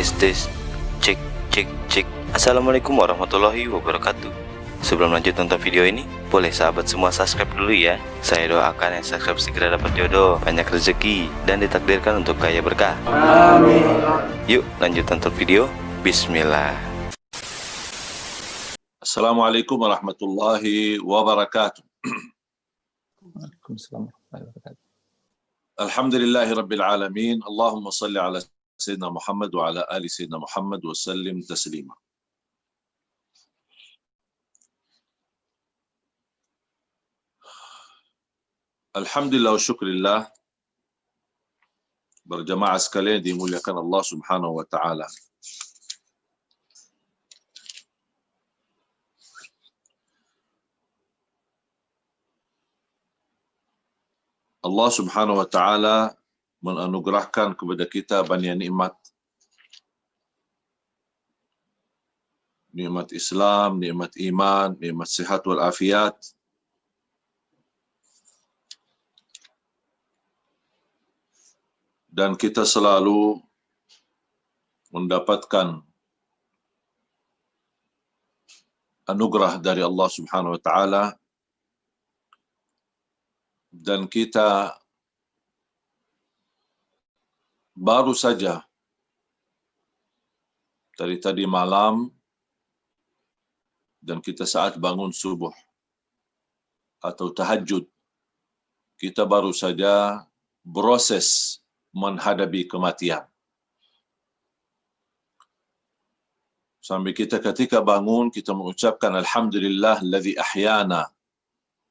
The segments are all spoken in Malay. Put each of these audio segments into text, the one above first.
Tes, cek, cek, cek. Assalamualaikum warahmatullahi wabarakatuh. Sebelum lanjut nonton video ini, boleh sahabat semua subscribe dulu ya. Saya doakan yang subscribe segera dapat jodoh, banyak rezeki, dan ditakdirkan untuk kaya berkah. Amin. Yuk lanjut nonton video. Bismillah. Assalamualaikum warahmatullahi wabarakatuh. Waalaikumsalam warahmatullahi wabarakatuh. Alhamdulillahi rabbil alamin. Allahumma salli ala Sayyidina Muhammad wa ala ali Sayyidina Muhammad wa sallim taslima. Alhamdulillah wa syukrillah. Berjamaah sekalian dimuliakan Allah Subhanahu wa taala. Allah Subhanahu wa taala menganugerahkan kepada kita banyak nikmat. Nikmat Islam, nikmat iman, nikmat sihat wal afiat. Dan kita selalu mendapatkan anugerah dari Allah Subhanahu wa taala, dan kita baru saja dari tadi malam dan kita saat bangun subuh atau tahajud, kita baru saja proses menghadapi kematian. Sampai kita ketika bangun, kita mengucapkan Alhamdulillah alladzi ahyana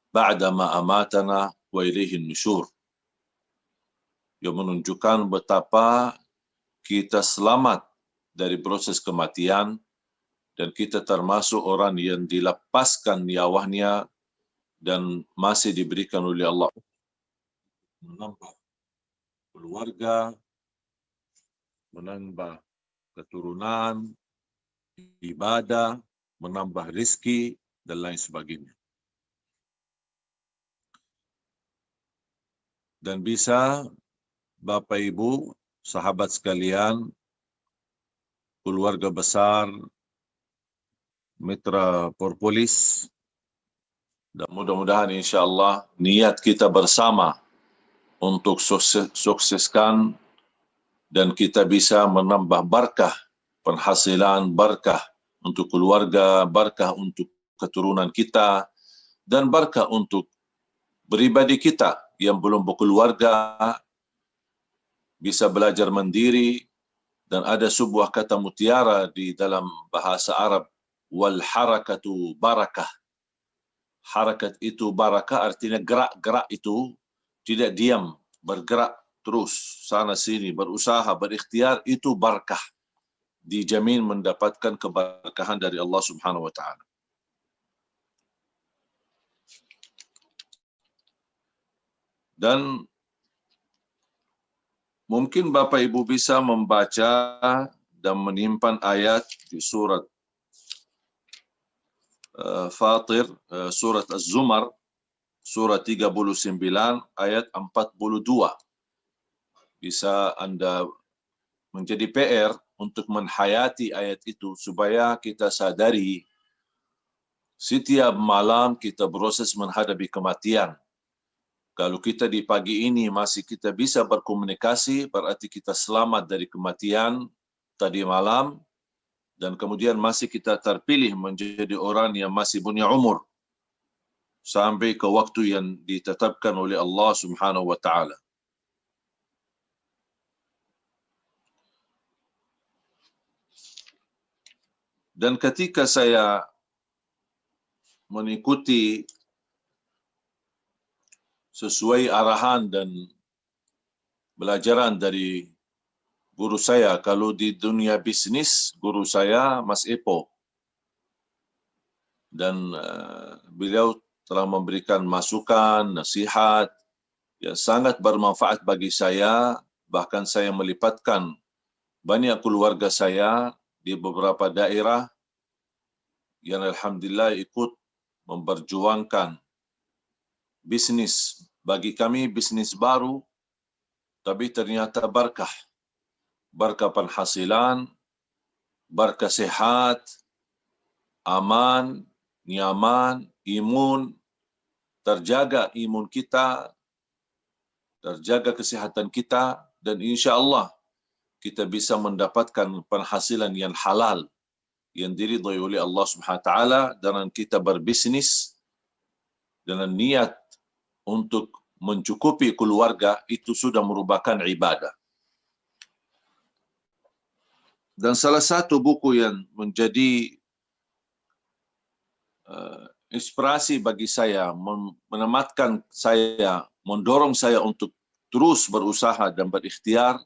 ba'da ma amatana wa ilaihin nusyur. Yang menunjukkan betapa kita selamat dari proses kematian dan kita termasuk orang yang dilepaskan nyawanya dan masih diberikan oleh Allah menambah keluarga, menambah keturunan, ibadah, menambah rizki, dan lain sebagainya. Dan bisa Bapak Ibu, sahabat sekalian, keluarga besar, mitra Porpolis, dan mudah-mudahan insya-Allah niat kita bersama untuk sukseskan dan kita bisa menambah berkah penghasilan, berkah untuk keluarga, berkah untuk keturunan kita, dan berkah untuk pribadi kita yang belum berkeluarga, bisa belajar mandiri. Dan ada sebuah kata mutiara di dalam bahasa Arab, wal harakatu barakah. Harakat itu barakah, artinya gerak-gerak itu tidak diam, bergerak terus sana sini, berusaha, berikhtiar, itu barakah. Dijamin mendapatkan keberkahan dari Allah Subhanahu wa taala. Dan mungkin Bapak Ibu bisa membaca dan menyimpan ayat di surat Fatir, surat Az-Zumar, surat 39, ayat 42. Bisa Anda menjadi PR untuk menghayati ayat itu supaya kita sadari setiap malam kita proses menghadapi kematian. Kalau kita di pagi ini masih kita bisa berkomunikasi, berarti kita selamat dari kematian tadi malam, dan kemudian masih kita terpilih menjadi orang yang masih punya umur sampai ke waktu yang ditetapkan oleh Allah Subhanahu wa taala. Dan ketika saya mengikuti sesuai arahan dan belajaran dari guru saya, kalau di dunia bisnis, guru saya Mas Epo. Dan beliau telah memberikan masukan, nasihat yang sangat bermanfaat bagi saya. Bahkan saya melipatkan banyak keluarga saya di beberapa daerah yang alhamdulillah ikut memperjuangkan bisnis. Bagi kami bisnis baru, tapi ternyata berkah. Berkah penghasilan, berkesehat, aman, nyaman, imun, terjaga imun kita, terjaga kesehatan kita, dan insya Allah kita bisa mendapatkan penghasilan yang halal yang diridhai oleh Allah Subhanahu wa taala, dan kita berbisnis dengan niat untuk mencukupi keluarga, itu sudah merupakan ibadah. Dan salah satu buku yang menjadi inspirasi bagi saya, menematkan saya, mendorong saya untuk terus berusaha dan berikhtiar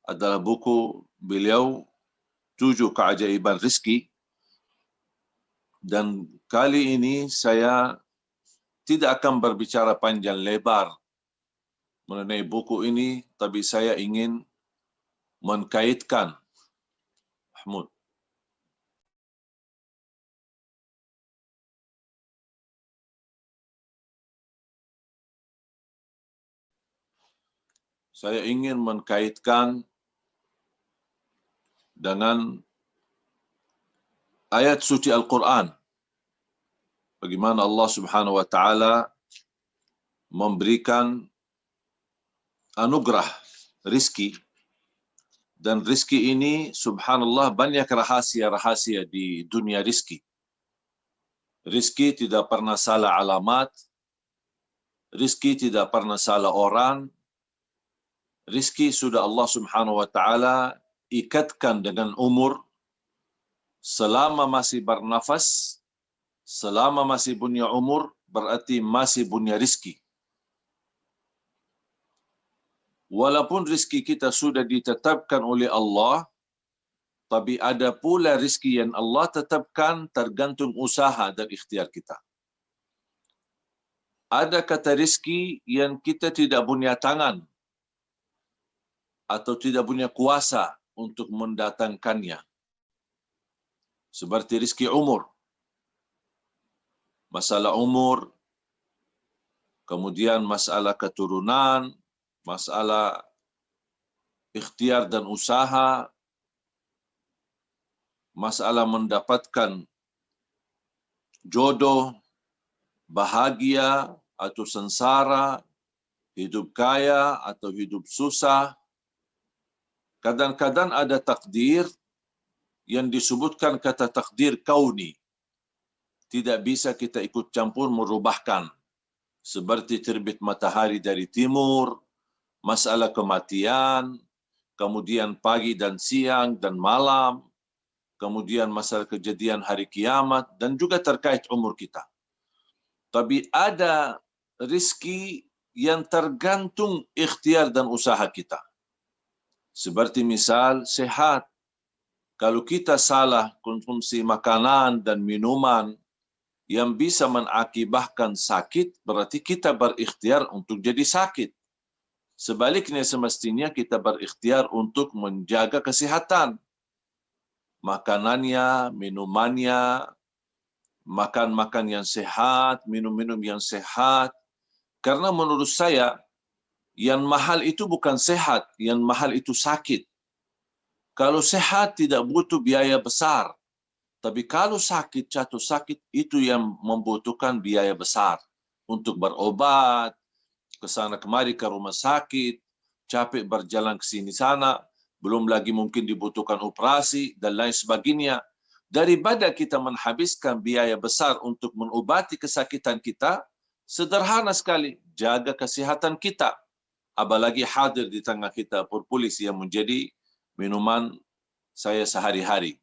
adalah buku beliau, 7 Keajaiban Rizki. Dan kali ini saya tidak akan berbicara panjang lebar mengenai buku ini, tapi saya ingin mengkaitkan, Mahmud, saya ingin mengkaitkan dengan ayat suci Al-Quran. Bagaimana Allah Subhanahu wa taala memberikan anugerah rizki, dan rizki ini subhanallah banyak rahasia-rahasia di dunia rizki. Rizki tidak pernah salah alamat, rizki tidak pernah salah orang, rizki sudah Allah Subhanahu wa taala ikatkan dengan umur. Selama masih bernafas, selama masih punya umur, berarti masih punya rizki. Walaupun rizki kita sudah ditetapkan oleh Allah, tapi ada pula rizki yang Allah tetapkan tergantung usaha dan ikhtiar kita. Ada kata rizki yang kita tidak punya tangan atau tidak punya kuasa untuk mendatangkannya. Seperti rizki umur. Masalah umur, kemudian masalah keturunan, masalah ikhtiar dan usaha, masalah mendapatkan jodoh, bahagia atau sengsara, hidup kaya atau hidup susah. Kadang-kadang ada takdir yang disebutkan kata takdir kauni. Tidak bisa kita ikut campur merubahkan. Seperti terbit matahari dari timur, masalah kematian, kemudian pagi dan siang dan malam, kemudian masalah kejadian hari kiamat, dan juga terkait umur kita. Tapi ada rizki yang tergantung ikhtiar dan usaha kita. Seperti misal sehat. Kalau kita salah konsumsi makanan dan minuman yang bisa mengakibatkan sakit, berarti kita berikhtiar untuk jadi sakit. Sebaliknya semestinya kita berikhtiar untuk menjaga kesehatan. Makanannya, minumannya, makan-makan yang sehat, minum-minum yang sehat. Karena menurut saya, yang mahal itu bukan sehat, yang mahal itu sakit. Kalau sehat tidak butuh biaya besar. Tapi kalau sakit, jatuh sakit, itu yang membutuhkan biaya besar. Untuk berobat, ke sana kemari ke rumah sakit, capek berjalan ke sini sana, belum lagi mungkin dibutuhkan operasi, dan lain sebagainya. Daripada kita menghabiskan biaya besar untuk mengobati kesakitan kita, sederhana sekali, jaga kesehatan kita. Apalagi hadir di tengah kita propolis yang menjadi minuman saya sehari-hari.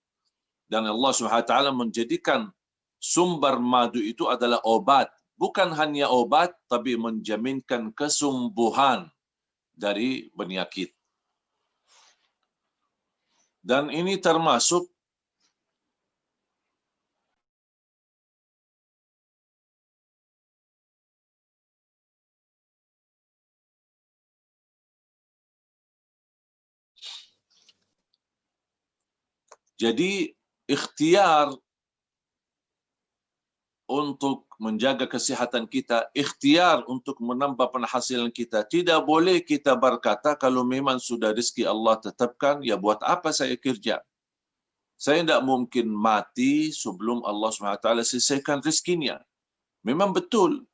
Dan Allah SWT menjadikan sumber madu itu adalah obat. Bukan hanya obat, tapi menjaminkan kesembuhan dari penyakit. Dan ini termasuk jadi ikhtiar untuk menjaga kesehatan kita, ikhtiar untuk menambah penghasilan kita. Tidak boleh kita berkata kalau memang sudah rezeki Allah tetapkan, ya buat apa saya kerja? Saya tidak mungkin mati sebelum Allah SWT selesaikan rezekinya. Memang betul,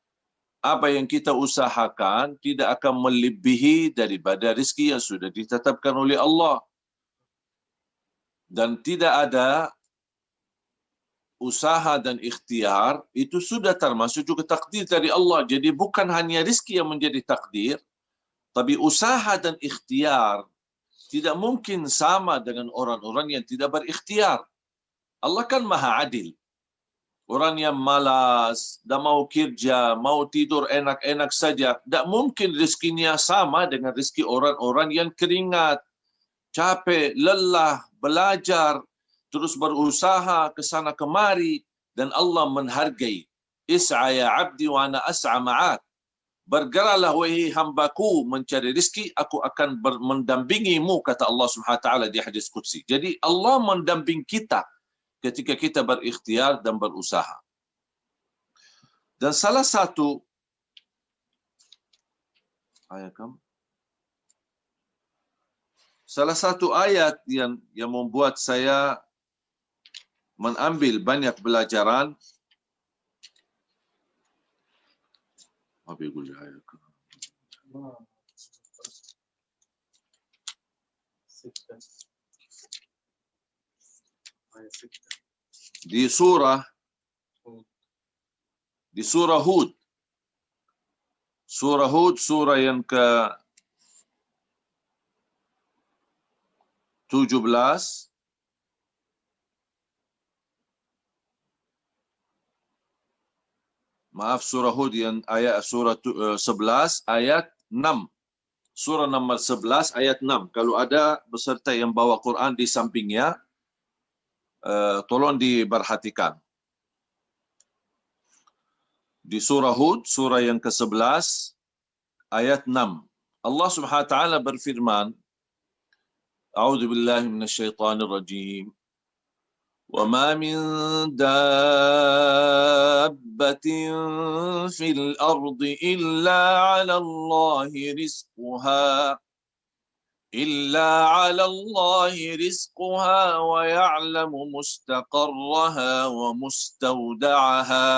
apa yang kita usahakan tidak akan melebihi daripada rezeki yang sudah ditetapkan oleh Allah. Dan tidak ada usaha dan ikhtiar, itu sudah termasuk juga takdir dari Allah. Jadi bukan hanya rezeki yang menjadi takdir, tapi usaha dan ikhtiar tidak mungkin sama dengan orang-orang yang tidak berikhtiar. Allah kan maha adil. Orang yang malas, dah mau kerja, mau tidur enak-enak saja, tak mungkin rezekinya sama dengan rezeki orang-orang yang keringat, capek, lelah, belajar, terus berusaha ke sana kemari, dan Allah menghargai. Is'a ya abdi wa ana as'a ma'ak. Bergeraklah wahai hambaku mencari rezeki, aku akan mendampingimu, kata Allah Subhanahu wa taala di hadis qudsi. Jadi Allah mendamping kita ketika kita berikhtiar dan berusaha. Dan salah satu ayat yang membuat saya mengambil banyak pelajaran. Di surah Hud. Surah Hud, surah yang ke-17. Maaf, surah Hud yang surah 11 ayat 6. Surah nomor 11 ayat 6. Kalau ada peserta yang bawa Quran di sampingnya, tolong diperhatikan. Di surah Hud, surah yang ke-11 ayat 6. Allah Subhanahu wa taala berfirman, A'udzu billahi minasyaitonir rajim. وَمَا مِن دَابَّةٍ فِي الْأَرْضِ إِلَّا عَلَى اللَّهِ رِزْقُهَا وَيَعْلَمُ مُسْتَقَرَّهَا وَمُسْتَوْدَعَهَا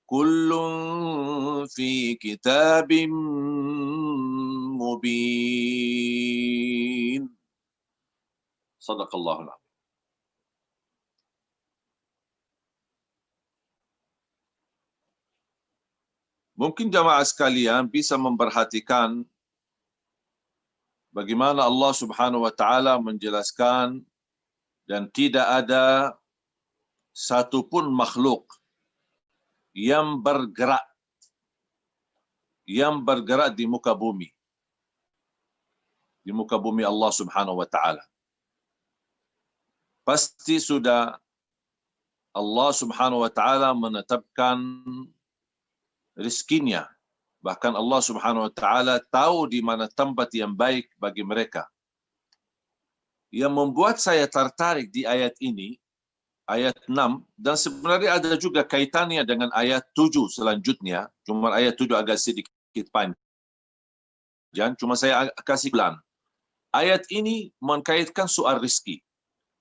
كُلٌّ فِي كِتَابٍ مُبِينٍ. Sadaqallahul Azim. Mungkin jamaah sekalian bisa memperhatikan bagaimana Allah Subhanahu wa taala menjelaskan, dan tidak ada satupun makhluk yang bergerak di muka bumi. Di muka bumi Allah Subhanahu wa taala. Pasti sudah Allah Subhanahu wa taala menetapkan rezekinya. Bahkan Allah Subhanahu wa taala tahu di mana tempat yang baik bagi mereka. Yang membuat saya tertarik di ayat ini, ayat 6, dan sebenarnya ada juga kaitannya dengan ayat 7 selanjutnya. Cuma ayat 7 agak sedikit panjang, cuma saya kasih pelan. Ayat ini mengkaitkan soal rezeki.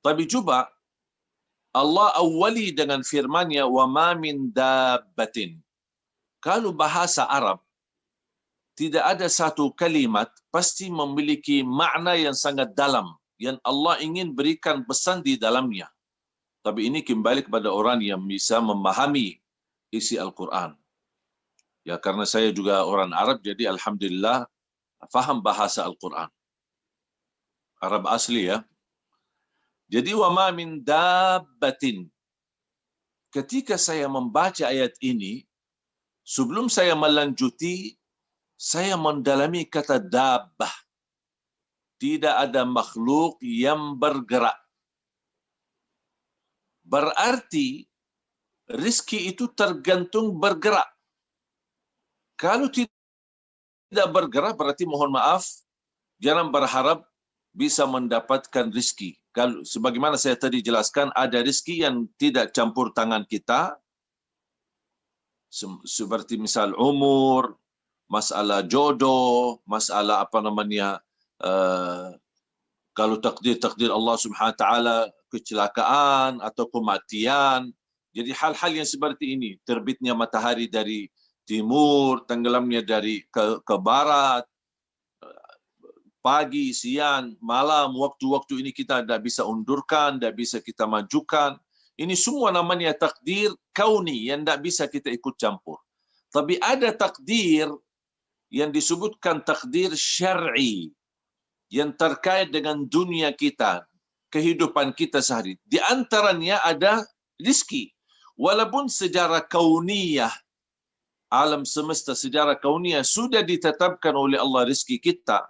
Tapi coba Allah awali dengan firman-Nya, wa ma min dabbatin. Kalau bahasa Arab, tidak ada satu kalimat pasti memiliki makna yang sangat dalam, yang Allah ingin berikan pesan di dalamnya. Tapi ini kembali kepada orang yang bisa memahami isi Al-Quran. Ya, karena saya juga orang Arab, jadi alhamdulillah faham bahasa Al-Quran. Arab asli ya. Jadi wa ma min dabbatin. Ketika saya membaca ayat ini, sebelum saya melanjuti, saya mendalami kata dabbah. Tidak ada makhluk yang bergerak. Berarti rezeki itu tergantung bergerak. Kalau tidak bergerak, berarti mohon maaf, jangan berharap bisa mendapatkan rezeki. Kalau sebagaimana saya tadi jelaskan, ada rezeki yang tidak campur tangan kita, seperti misal umur, masalah jodoh, masalah Kalau takdir Allah Subhanahu wa taala kecelakaan atau kematian, jadi hal-hal yang seperti ini, terbitnya matahari dari timur, tenggelamnya dari ke barat, pagi, siang, malam, waktu-waktu ini kita tidak bisa undurkan, tidak bisa kita majukan. Ini semua namanya takdir kauni yang tidak bisa kita ikut campur. Tapi ada takdir yang disebutkan takdir syar'i yang terkait dengan dunia kita, kehidupan kita sehari. Di antaranya ada rizki. Walaupun sejarah kauniyah, alam semesta sejarah kauniyah sudah ditetapkan oleh Allah rizki kita,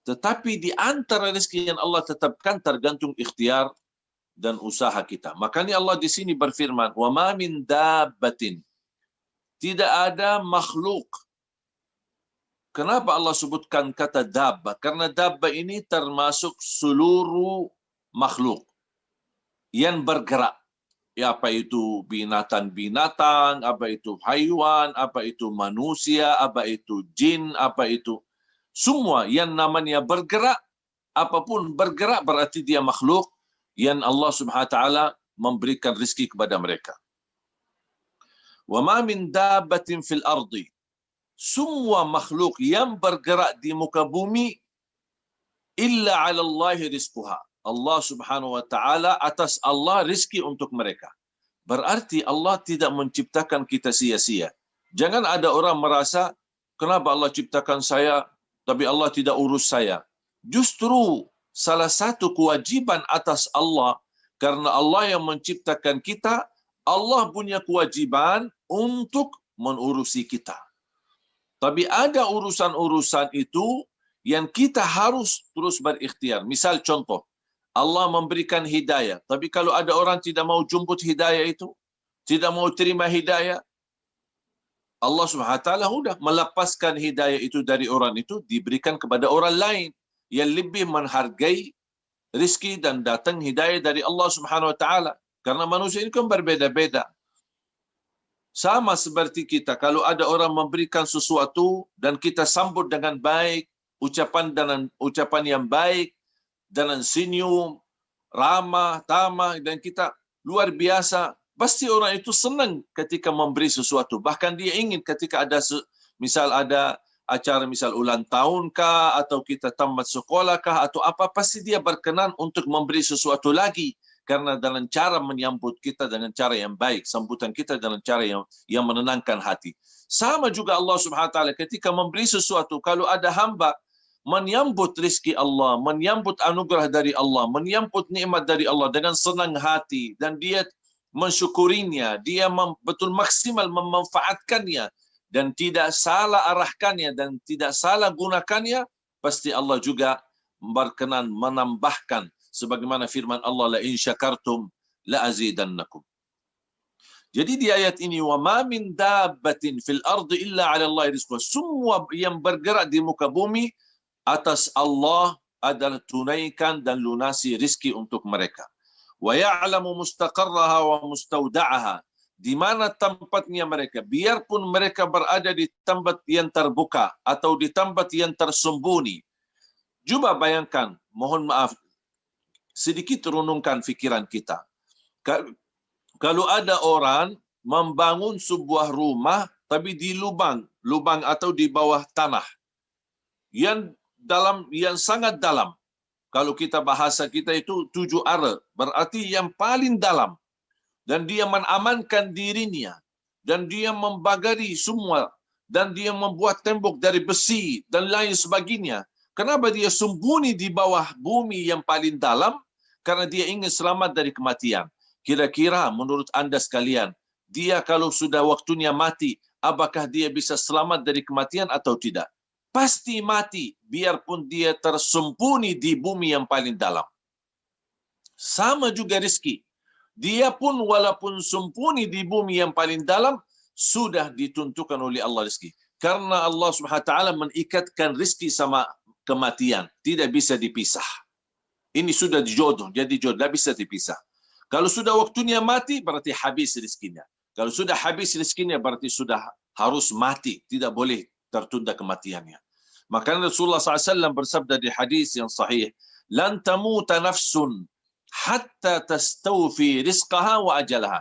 tetapi di antara rizki yang Allah tetapkan tergantung ikhtiar dan usaha kita. Makanya Allah di sini berfirman, "Wa ma min dabbatin." Tidak ada makhluk. Kenapa Allah sebutkan kata dabba? Karena dabba ini termasuk seluruh makhluk yang bergerak. Ya, apa itu binatang-binatang, apa itu haiwan, apa itu manusia, apa itu jin, apa itu semua yang namanya bergerak, apapun bergerak berarti dia makhluk yang Allah Subhanahu wa taala memberikan rezeki kepada mereka. Wa ma min dabbatin fil ardi. Semua makhluk yang bergerak di muka bumi illa 'ala Allah rizquha. Allah Subhanahu wa taala, atas Allah rizki untuk mereka. Berarti Allah tidak menciptakan kita sia-sia. Jangan ada orang merasa, kenapa Allah ciptakan saya tapi Allah tidak urus saya. Justru salah satu kewajiban atas Allah, karena Allah yang menciptakan kita, Allah punya kewajiban untuk mengurusi kita. Tapi ada urusan-urusan itu yang kita harus terus berikhtiar. Misal contoh, Allah memberikan hidayah. Tapi kalau ada orang tidak mau jemput hidayah itu, tidak mau terima hidayah, Allah Subhanahu wa taala sudah melepaskan hidayah itu dari orang itu, diberikan kepada orang lain yang lebih menghargai rezeki dan datang hidayah dari Allah Subhanahu wa taala. Karena manusia ini kan berbeda-beda. Sama seperti kita, kalau ada orang memberikan sesuatu dan kita sambut dengan baik, ucapan yang baik, dengan senyum, ramah, tamah, dan kita luar biasa, pasti orang itu senang ketika memberi sesuatu. Bahkan dia ingin ketika ada, misal ada acara misal ulang tahun kah, atau kita tamat sekolah kah, atau apa, pasti dia berkenan untuk memberi sesuatu lagi. Karena dengan cara menyambut kita dengan cara yang baik, sambutan kita dengan cara yang menenangkan hati. Sama juga Allah Subhanahu wa taala ketika memberi sesuatu, kalau ada hamba menyambut rezeki Allah, menyambut anugerah dari Allah, menyambut nikmat dari Allah dengan senang hati, dan dia mensyukurinya, dia betul maksimal memanfaatkannya dan tidak salah arahkannya dan tidak salah gunakannya, pasti Allah juga berkenan menambahkan. Sebagaimana firman Allah, la in syakartum la azidannakum. Jadi di ayat ini, wa ma min dabbatin fil ardi illa 'ala Allah rizquha. Semua yang bergerak di muka bumi, atas Allah adalah tunaikan dan lunasi rizki untuk mereka. Wa ya'lamu mustaqarraha wa mustauda'aha. Di mana tempatnya mereka, biarpun mereka berada di tempat yang terbuka atau di tempat yang tersembunyi. Coba bayangkan, mohon maaf, sedikit renungkan fikiran kita. Kalau ada orang membangun sebuah rumah tapi di lubang atau di bawah tanah yang dalam, yang sangat dalam. Kalau kita bahasa kita itu 7 ara, berarti yang paling dalam. Dan dia mengamankan dirinya, dan dia membagari semua, dan dia membuat tembok dari besi dan lain sebagainya. Kenapa dia sembunyi di bawah bumi yang paling dalam? Karena dia ingin selamat dari kematian. Kira-kira menurut Anda sekalian, dia kalau sudah waktunya mati, apakah dia bisa selamat dari kematian atau tidak? Pasti mati, biarpun dia tersembunyi di bumi yang paling dalam. Sama juga rezeki. Dia pun walaupun sembunyi di bumi yang paling dalam, sudah ditentukan oleh Allah rezeki. Karena Allah Subhanahu wa taala mengikatkan rezeki sama kematian, tidak bisa dipisah. Ini sudah dijodoh, jadi jodoh, tidak bisa dipisah. Kalau sudah waktunya mati, berarti habis rezekinya. Kalau sudah habis rezekinya, berarti sudah harus mati, tidak boleh tertunda kematiannya. Maka Rasulullah SAW bersabda di hadis yang sahih, lan tamuta nafsun hatta tastawfi rizqaha wa ajalaha.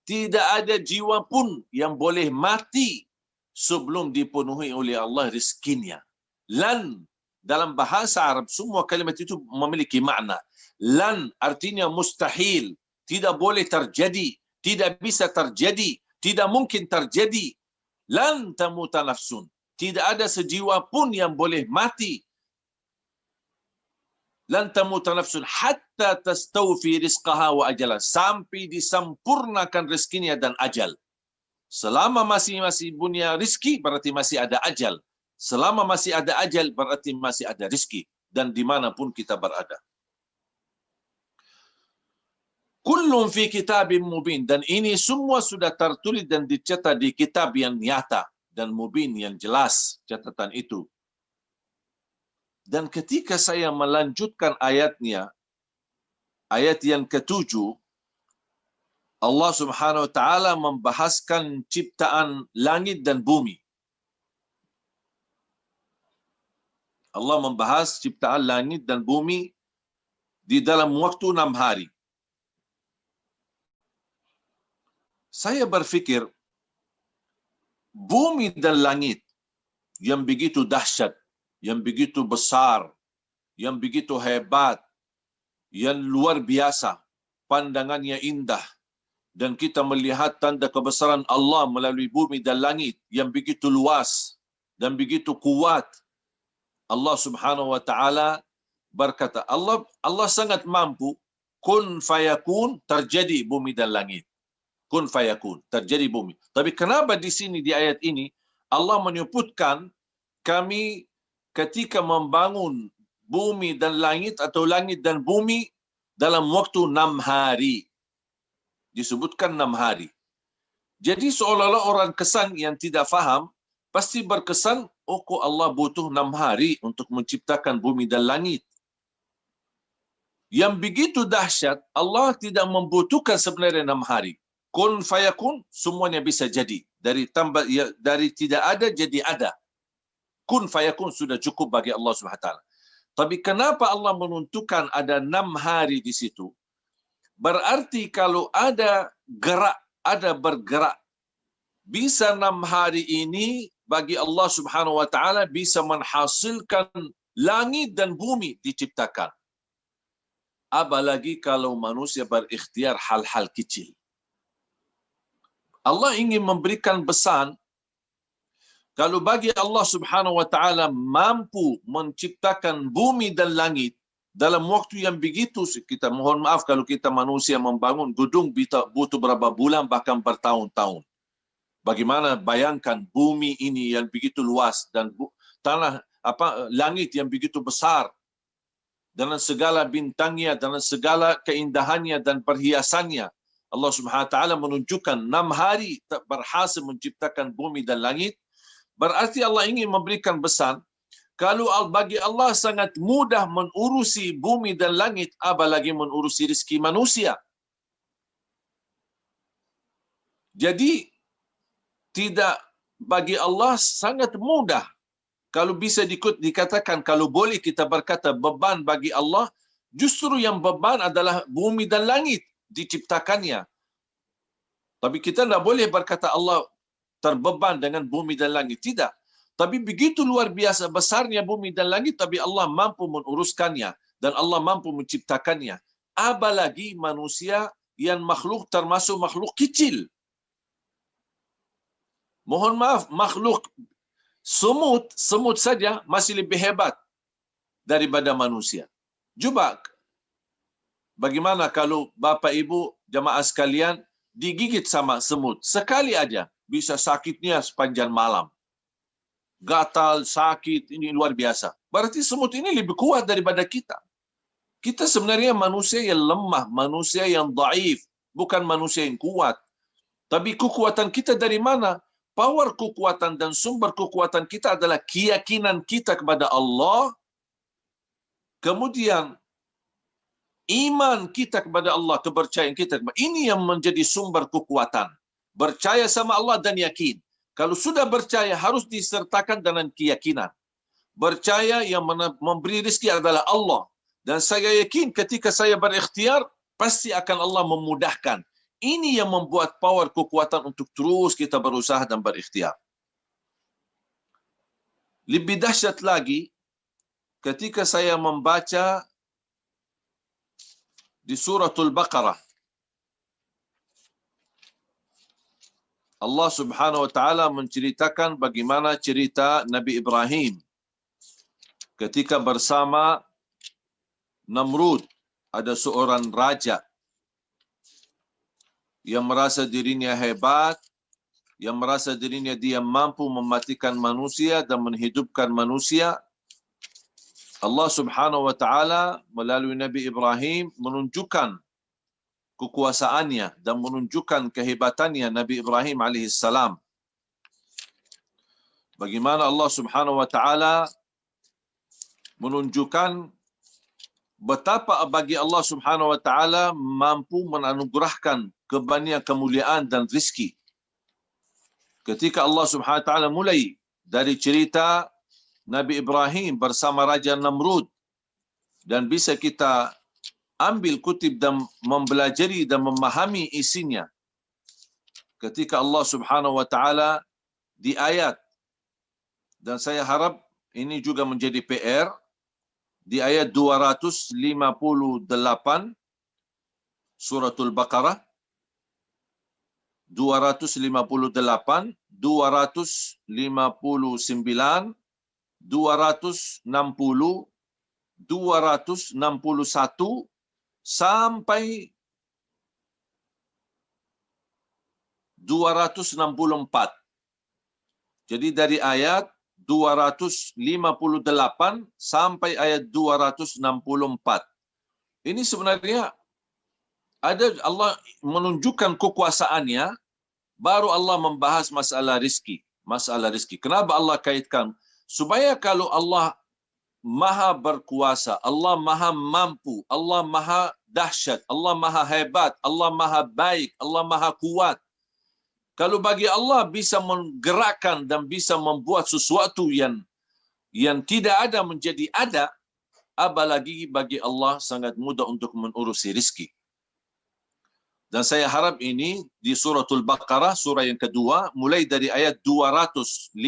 Tidak ada jiwa pun yang boleh mati sebelum dipenuhi oleh Allah rezekinya. Lan, dalam bahasa Arab semua kalimat itu memiliki makna. Lan artinya mustahil, tidak boleh terjadi, tidak bisa terjadi, tidak mungkin terjadi. Lan tamuta nafsun, tidak ada sejiwa pun yang boleh mati. Lan tamuta nafsun hatta tastawfi rizqaha wa ajalah, sampai disempurnakan rezekinya dan ajal. Selama masih punya rezeki berarti masih ada ajal. Selama masih ada ajal berarti masih ada rezeki, dan dimanapun kita berada. Kullun fi kitabim mubin, dan ini semua sudah tertulis dan dicetak di kitab yang nyata dan mubin yang jelas catatan itu. Dan ketika saya melanjutkan ayatnya, ayat yang ketujuh, Allah Subhanahu wa taala membahaskan ciptaan langit dan bumi. Allah membahas ciptaan langit dan bumi di dalam waktu 6 hari. Saya berfikir, bumi dan langit yang begitu dahsyat, yang begitu besar, yang begitu hebat, yang luar biasa, pandangannya indah, dan kita melihat tanda kebesaran Allah melalui bumi dan langit yang begitu luas dan begitu kuat. Allah Subhanahu wa taala berkata, Allah sangat mampu, kun fayakun, terjadi bumi dan langit. Kun fayakun, terjadi bumi. Tapi kenapa di sini di ayat ini Allah menyebutkan kami ketika membangun bumi dan langit atau langit dan bumi dalam waktu 6 hari. Disebutkan 6 hari. Jadi seolah-olah orang kesan yang tidak faham pasti berkesan, oh kok Allah butuh 6 hari untuk menciptakan bumi dan langit. Yang begitu dahsyat, Allah tidak membutuhkan sebenarnya 6 hari. Kun fayakun, semuanya bisa jadi. Dari tidak ada jadi ada. Kun fayakun sudah cukup bagi Allah Subhanahu wa taala. Tapi kenapa Allah menentukan ada 6 hari di situ? Berarti kalau ada gerak, ada bergerak, bisa 6 hari ini bagi Allah Subhanahu wa taala bisa menghasilkan langit dan bumi diciptakan. Apalagi kalau manusia berikhtiar hal-hal kecil. Allah ingin memberikan pesan, kalau bagi Allah Subhanahu wa taala mampu menciptakan bumi dan langit dalam waktu yang begitu, kita mohon maaf kalau kita manusia membangun gedung butuh berapa bulan bahkan bertahun-tahun. Bagaimana bayangkan bumi ini yang begitu luas dan langit yang begitu besar dengan segala bintangnya, dengan segala keindahannya dan perhiasannya. Allah Subhanahu wa taala menunjukkan 6 hari berhasil menciptakan bumi dan langit. Berarti Allah ingin memberikan pesan, kalau bagi Allah sangat mudah menurusi bumi dan langit, apalagi menurusi rezeki manusia. Jadi tidak, bagi Allah sangat mudah. Kalau bisa dikatakan, kalau boleh kita berkata beban bagi Allah, justru yang beban adalah bumi dan langit diciptakannya. Tapi kita tidak boleh berkata Allah terbeban dengan bumi dan langit. Tidak. Tapi begitu luar biasa besarnya bumi dan langit, tapi Allah mampu menguruskannya dan Allah mampu menciptakannya. Apalagi manusia yang makhluk termasuk makhluk kecil. Mohon maaf, makhluk semut saja masih lebih hebat daripada manusia. Cuba bagaimana kalau Bapak Ibu jamaah sekalian digigit sama semut sekali aja, bisa sakitnya sepanjang malam. Gatal, sakit, ini luar biasa. Berarti semut ini lebih kuat daripada kita. Kita sebenarnya manusia yang lemah, manusia yang dhaif, bukan manusia yang kuat. Tapi kekuatan kita dari mana? Power kekuatan dan sumber kekuatan kita adalah keyakinan kita kepada Allah. Kemudian iman kita kepada Allah, kepercayaan kita. Ini yang menjadi sumber kekuatan. Percaya sama Allah dan yakin. Kalau sudah percaya harus disertakan dengan keyakinan. Percaya yang memberi rezeki adalah Allah. Dan saya yakin ketika saya berikhtiar, pasti akan Allah memudahkan. Ini yang membuat power kekuatan untuk terus kita berusaha dan berikhtiar. Lebih dahsyat lagi, ketika saya membaca di suratul Baqarah, Allah Subhanahu wa taala menceritakan bagaimana cerita Nabi Ibrahim ketika bersama Namrud. Ada seorang raja yang merasa dirinya hebat, yang merasa dirinya dia mampu mematikan manusia dan menghidupkan manusia. Allah Subhanahu wa taala melalui Nabi Ibrahim menunjukkan kekuasaannya dan menunjukkan kehebatannya Nabi Ibrahim alaihissalam. Bagaimana Allah Subhanahu wa taala menunjukkan betapa bagi Allah Subhanahu wa taala mampu menganugerahkan kebanyakan kemuliaan dan rizki. Ketika Allah Subhanahu wa taala mulai dari cerita Nabi Ibrahim bersama Raja Namrud, dan bisa kita ambil kutip dan mempelajari dan memahami isinya. Ketika Allah Subhanahu wa taala di ayat, dan saya harap ini juga menjadi PR, di ayat 258 suratul Baqarah, 258, 259, 260, 261 sampai 264. Jadi dari ayat 258 sampai ayat 264. Ini sebenarnya ada Allah menunjukkan kekuasaannya, baru Allah membahas masalah rizki. Masalah rizki. Kenapa Allah kaitkan? Supaya kalau Allah maha berkuasa, Allah maha mampu, Allah maha dahsyat, Allah maha hebat, Allah maha baik, Allah maha kuat. Kalau bagi Allah bisa menggerakkan dan bisa membuat sesuatu yang tidak ada menjadi ada, apalagi bagi Allah sangat mudah untuk mengurusi rizki. Dan saya harap ini di suratul Baqarah, surah yang kedua, mulai dari ayat 258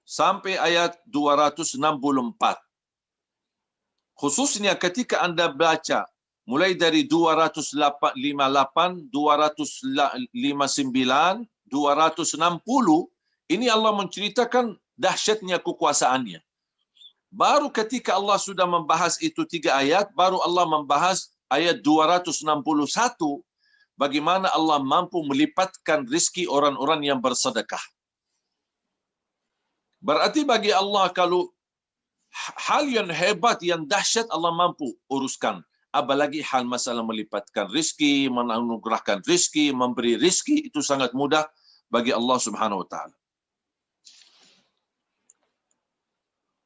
sampai ayat 264. Khususnya ketika Anda baca mulai dari 258, 259, 260, ini Allah menceritakan dahsyatnya kekuasaannya. Baru ketika Allah sudah membahas itu 3 ayat, baru Allah membahas ayat 261, bagaimana Allah mampu melipatkan rizki orang-orang yang bersedekah. Berarti bagi Allah kalau hal yang hebat, yang dahsyat Allah mampu uruskan. Apalagi hal masalah melipatkan rizki, menganugerahkan rizki, memberi rizki, itu sangat mudah bagi Allah Subhanahu wa taala.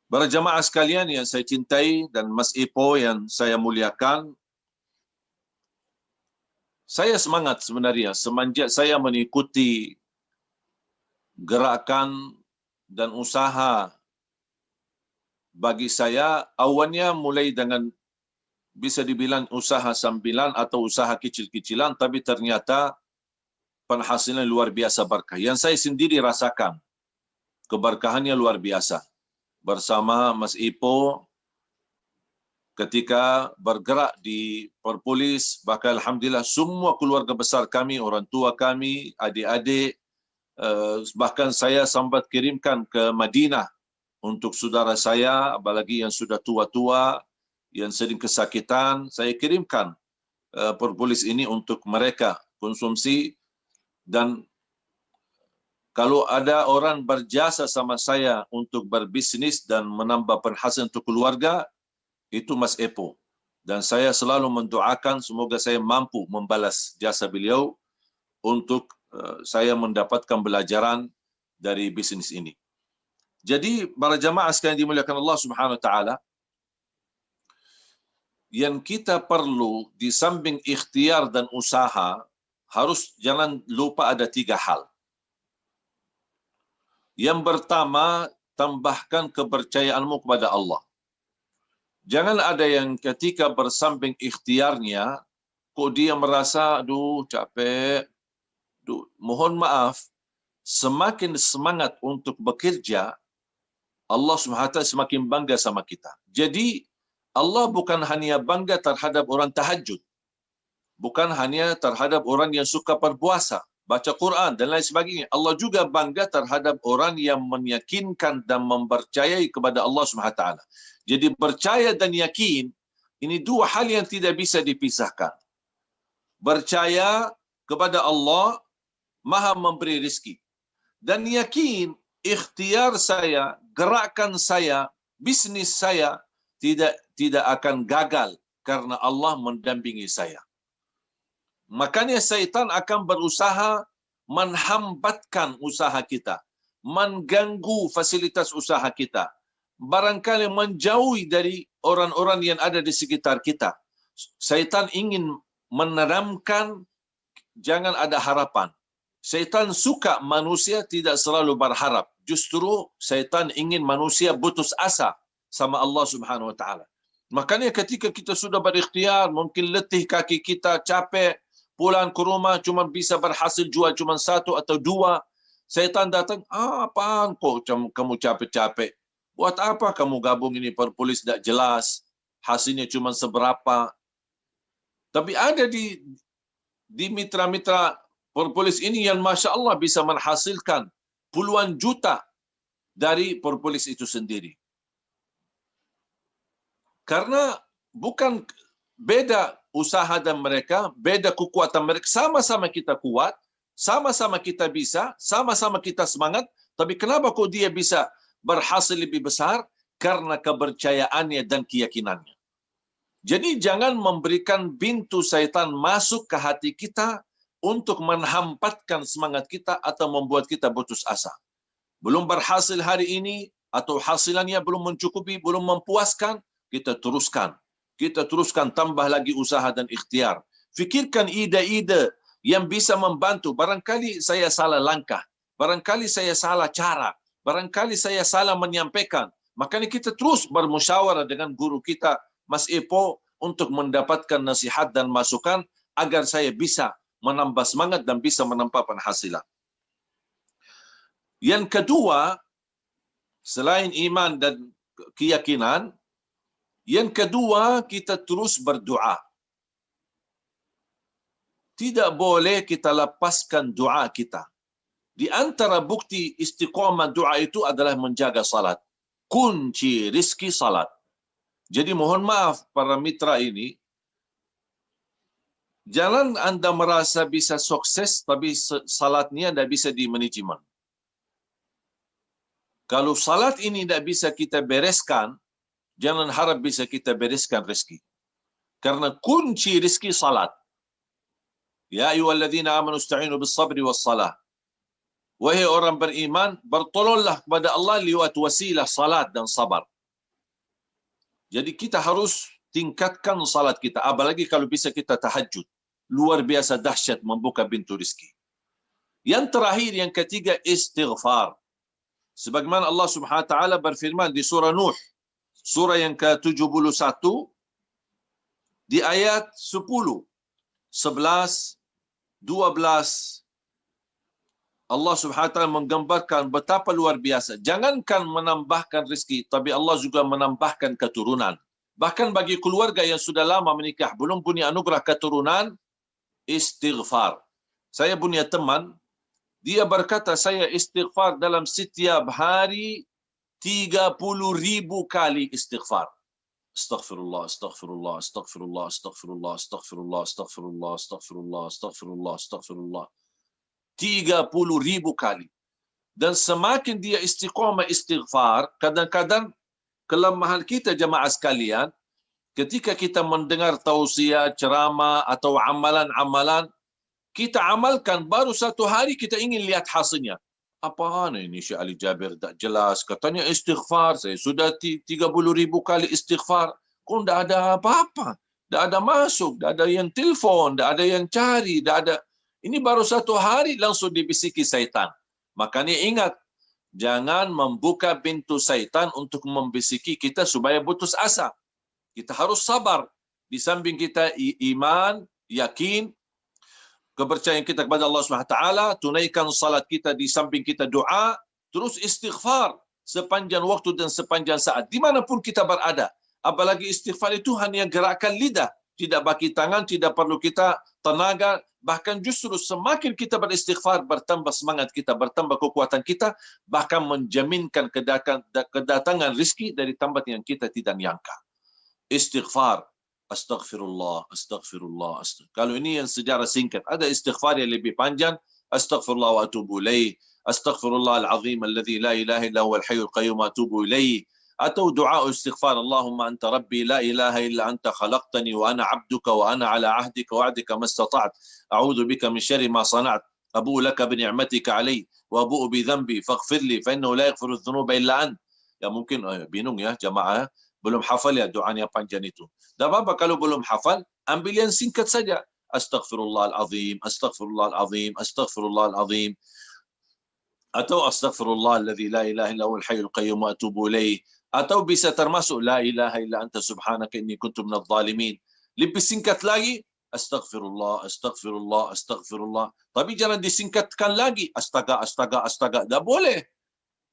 Para jamaah sekalian yang saya cintai dan Mas Ipo yang saya muliakan, saya semangat sebenarnya semenjak saya mengikuti gerakan dan usaha. Bagi saya awalnya mulai dengan bisa dibilang usaha sambilan atau usaha kecil-kecilan, tapi ternyata penghasilan luar biasa berkah. Yang saya sendiri rasakan keberkahannya luar biasa. Bersama Mas Ipo ketika bergerak di Perpolis, bahkan alhamdulillah semua keluarga besar kami, orang tua kami, adik-adik, bahkan saya sempat kirimkan ke Madinah untuk saudara saya, apalagi yang sudah tua-tua, yang sering kesakitan, saya kirimkan Perpolis ini untuk mereka konsumsi. Dan kalau ada orang berjasa sama saya untuk berbisnis dan menambah penghasilan untuk keluarga, itu Mas Epo. Dan saya selalu mendoakan semoga saya mampu membalas jasa beliau untuk saya mendapatkan pelajaran dari bisnis ini. Jadi para jamaah sekalian dimuliakan Allah Subhanahu wa taala, yang kita perlu di samping ikhtiar dan usaha, harus jangan lupa ada 3 hal. Yang pertama, tambahkan kepercayaanmu kepada Allah. Jangan ada yang ketika bersamping ikhtiarnya, kok dia merasa, aduh capek, aduh, mohon maaf, semakin semangat untuk bekerja, Allah SWT semakin bangga sama kita. Jadi, Allah bukan hanya bangga terhadap orang tahajud, bukan hanya terhadap orang yang suka berpuasa, baca Quran dan lain sebagainya. Allah juga bangga terhadap orang yang meyakinkan dan mempercayai kepada Allah SWT. Jadi percaya dan yakin, ini dua hal yang tidak bisa dipisahkan. Percaya kepada Allah, Maha memberi rezeki. Dan yakin, ikhtiar saya, gerakan saya, bisnis saya, tidak akan gagal karena Allah mendampingi saya. Makanya syaitan akan berusaha menghambatkan usaha kita, mengganggu fasilitas usaha kita, barangkali menjauhi dari orang-orang yang ada di sekitar kita. Syaitan ingin menanamkan jangan ada harapan. Syaitan suka manusia tidak selalu berharap. Justru syaitan ingin manusia putus asa sama Allah Subhanahu wa taala. Makanya ketika kita sudah berikhtiar, mungkin letih kaki kita, capek, pulang ke rumah cuma bisa berhasil jual cuma satu atau dua, syaitan datang, apaan kok kamu capek-capek? Buat apa kamu gabung ini perpolis tidak jelas, hasilnya cuma seberapa. Tapi ada di mitra-mitra perpolis ini yang Masya Allah bisa menghasilkan puluhan juta dari perpolis itu sendiri. Karena bukan beda usaha dan mereka, beda kekuatan mereka, sama-sama kita kuat, sama-sama kita bisa, sama-sama kita semangat, tapi kenapa kok dia bisa berhasil lebih besar? Karena kepercayaannya dan keyakinannya. Jadi jangan memberikan pintu syaitan masuk ke hati kita untuk menghambatkan semangat kita atau membuat kita putus asa. Belum berhasil hari ini atau hasilannya belum mencukupi, belum mempuaskan, kita teruskan. Kita teruskan tambah lagi usaha dan ikhtiar. Fikirkan ide-ide yang bisa membantu. Barangkali saya salah langkah. Barangkali saya salah cara. Barangkali saya salah menyampaikan. Makanya kita terus bermusyawarah dengan guru kita, Mas Epo, untuk mendapatkan nasihat dan masukan agar saya bisa menambah semangat dan bisa menambah penghasilan. Yang kedua, selain iman dan keyakinan, yang kedua kita terus berdoa. Tidak boleh kita lepaskan doa kita. Di antara bukti istiqamah doa itu adalah menjaga salat. Kunci rizki salat. Jadi mohon maaf para mitra ini, jangan Anda merasa bisa sukses tapi salatnya tidak bisa di manajemen. Kalau salat ini tidak bisa kita bereskan, jangan harap bisa kita bereskan rezeki. Karena kunci rezeki salat. Ya ayyuhalladzina amanu ista'inu bis-sabri was-salah. Wahai orang beriman, bertolonglah kepada Allah lewat wasilah salat dan sabar. Jadi kita harus tingkatkan salat kita, apalagi kalau bisa kita tahajud. Luar biasa dahsyat membuka pintu rezeki. Yang terakhir, yang ketiga, istighfar. Sebagaimana Allah Subhanahu wa taala berfirman di surah Nuh, surah yang ke-71 di ayat 10, 11, 12, Allah Subhanahu wa taala menggambarkan betapa luar biasa. Jangankan menambahkan rezeki, tapi Allah juga menambahkan keturunan. Bahkan bagi keluarga yang sudah lama menikah, belum punya anugerah keturunan, istighfar. Saya punya teman, dia berkata, saya istighfar dalam setiap hari 30.000 kali istighfar. Astaghfirullah, astaghfirullah, astaghfirullah, astaghfirullah, astaghfirullah, astaghfirullah, astaghfirullah, astaghfirullah, astaghfirullah. 30.000 kali. Dan semakin dia istiqamah istighfar, kadang-kadang kelemahan kita jemaah sekalian, ketika kita mendengar tausiah, ceramah atau amalan-amalan, kita amalkan baru satu hari kita ingin lihat hasilnya. Apaan ini Syekh Ali Jabir tak jelas, katanya istighfar, saya sudah 30.000 kali istighfar, kok tidak ada apa-apa, tidak ada masuk, tidak ada yang telefon, tidak ada yang cari, tidak ada. Ini baru satu hari langsung dibisiki syaitan. Makanya ingat, jangan membuka pintu syaitan untuk membisiki kita supaya putus asa. Kita harus sabar. Di samping kita iman, yakin, kepercayaan kita kepada Allah SWT, tunaikan salat kita, di samping kita doa, terus istighfar sepanjang waktu dan sepanjang saat, dimanapun kita berada. Apalagi istighfar itu hanya gerakan lidah, tidak pakai tangan, tidak perlu kita tenaga, bahkan justru semakin kita beristighfar, bertambah semangat kita, bertambah kekuatan kita, bahkan menjaminkan kedatangan rizki dari tempat yang kita tidak nyangka. Istighfar. Astaghfirullah, astaghfirullah, astaghfirullah. Kalau ini yang sejarah singkat, ada istighfar yang lebih panjang. Astaghfirullah wa atubu ilaih. Astaghfirullah al-azim alladhi la ilaha illa huwal hayyul qayyum wa atubu ilaih. Atau doa istighfar, Allahumma anta rabbi la ilaha illa anta khalaqtani wa ana abduka wa ana ala ahdika wa wa'dika mastata'at. A'udzu bika min syarri ma sana'at. Abu'u laka bi ni'matika alayya wa abu'u bi dhanbi faghfir li fa innahu la yaghfiru dhunuba illa ant. Ya mungkin bingung ya jamaah, belum hafal ya doanya panjang itu. Tak apa kalau belum hafal, ambil yang singkat saja. Astaghfirullahalazim, astaghfirullahalazim, astaghfirullahalazim. Atau astaghfirullahalladzi la ilaha illa huwal hayyul qayyum wa atubu ilaih. Atau bisa termasuk la ilaha illa anta subhanaka inni kuntu minadh dhalimin. Lebih singkat lagi, astaghfirullah, astaghfirullah, astaghfirullah. Tapi jangan disingkatkan lagi. Astaga, astaga, astaga. Tak boleh.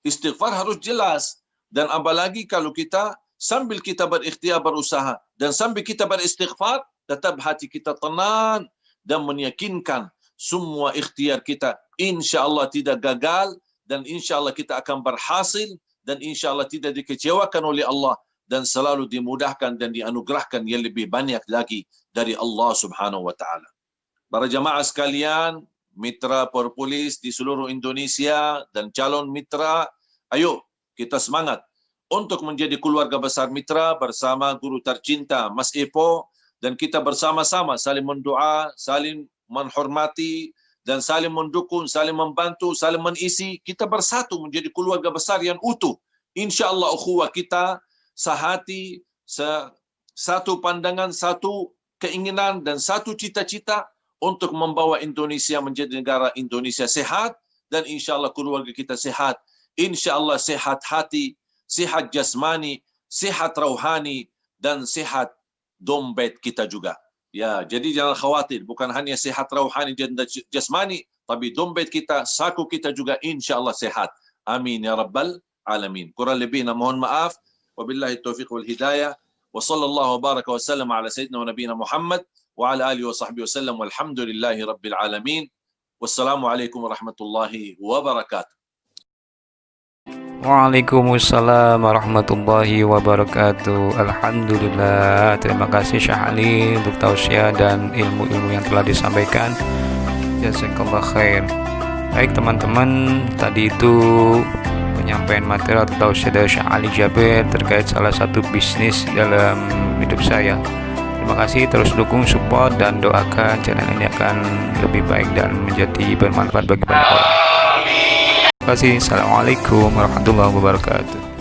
Istighfar harus jelas. Dan apalagi kalau kita sambil kita berikhtiar berusaha dan sambil kita beristighfar, tetap hati kita tenang dan meyakinkan semua ikhtiar kita insya-Allah tidak gagal, dan insya-Allah kita akan berhasil, dan insya-Allah tidak dikecewakan oleh Allah, dan selalu dimudahkan dan dianugerahkan yang lebih banyak lagi dari Allah Subhanahu wa taala. Para jamaah sekalian, mitra Perpolis di seluruh Indonesia dan calon mitra, ayo kita semangat untuk menjadi keluarga besar mitra bersama guru tercinta Mas Epo, dan kita bersama-sama saling mendoa, saling menghormati, dan saling mendukung, saling membantu, saling mengisi. Kita bersatu menjadi keluarga besar yang utuh. InsyaAllah ukhuwah kita sehati, satu pandangan, satu keinginan, dan satu cita-cita untuk membawa Indonesia menjadi negara Indonesia sehat, dan insyaAllah keluarga kita sehat. InsyaAllah sehat hati, sehat jasmani, sehat rohani, dan sehat dompet kita juga. Ya, jadi jangan khawatir, bukan hanya sehat rohani dan jasmani, tapi dompet kita, saku kita juga insya-Allah sehat. Amin ya rabbal alamin. Kurang lebihnya mohon maaf. Wabillahi taufiq wal hidayah. Wa sallallahu baraka wa sallam ala sayyidina wa nabiyina Muhammad wa ala alihi wa sahbihi wasallam walhamdulillahi rabbil alamin. Wassalamualaikum warahmatullahi wabarakatuh. Waalaikumsalam warahmatullahi wabarakatuh. Alhamdulillah. Terima kasih Syekh Ali untuk tausiah dan ilmu-ilmu yang telah disampaikan. Jazakallah khair. Baik teman-teman, tadi itu penyampaian materi atau tausiah dari Syekh Ali Jabir terkait salah satu bisnis dalam hidup saya. Terima kasih, terus dukung, support, dan doakan channel ini akan lebih baik dan menjadi bermanfaat bagi banyak orang. Terima kasih. Assalamualaikum warahmatullahi wabarakatuh.